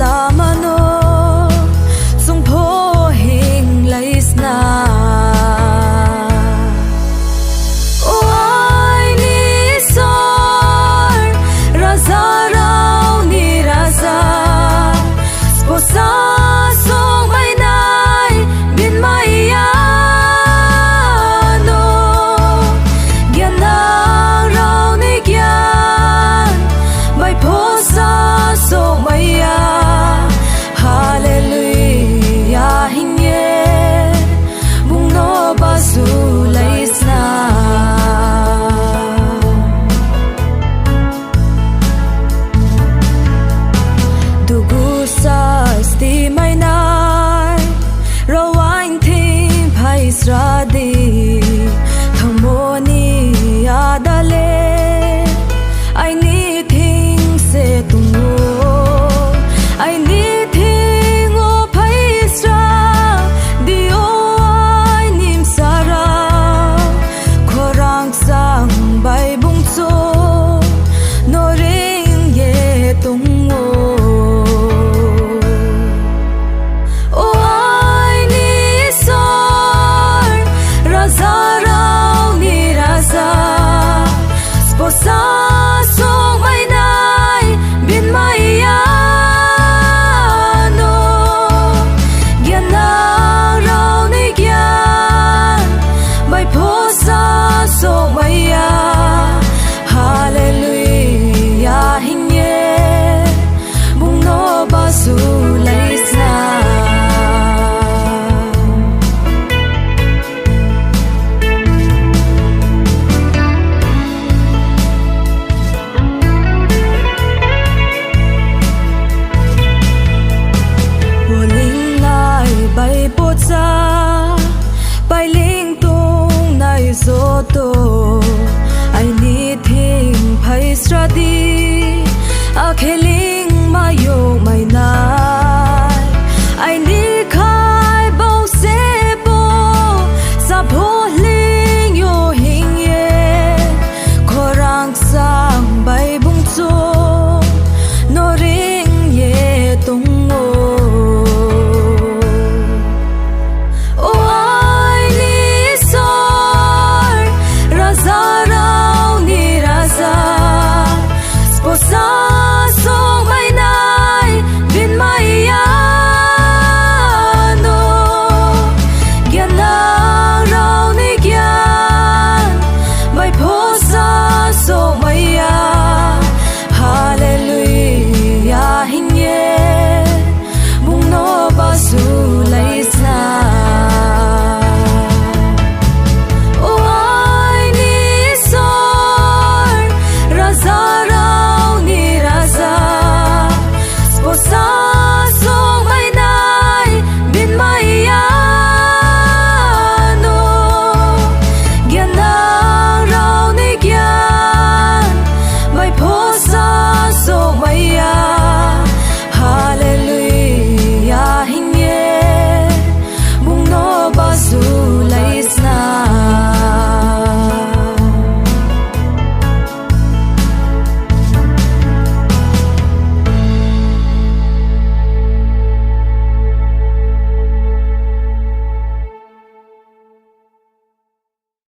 lamano sung pho hing lais na oi ni sor raza rao ni raza sposa song mai nai bin mai ya no gyan na rao ni gyan mai pho sa song mai ya hallelujah hing ye bung no ba su lais na dugu sa sti mai nai rawain thing phai sra di thamoni adale I need things se tungo I need thing o phai sra di o I nim sara khorang sang bai bung cho no ring ye tungo sposa song mai nai bin mai ya no gyan na rao ni gyan mai pho sa song mai ya hallelujah hing ye bung no ba su lais na bay po cha bay ling tung nai zo to I need thing phai sra di a kheling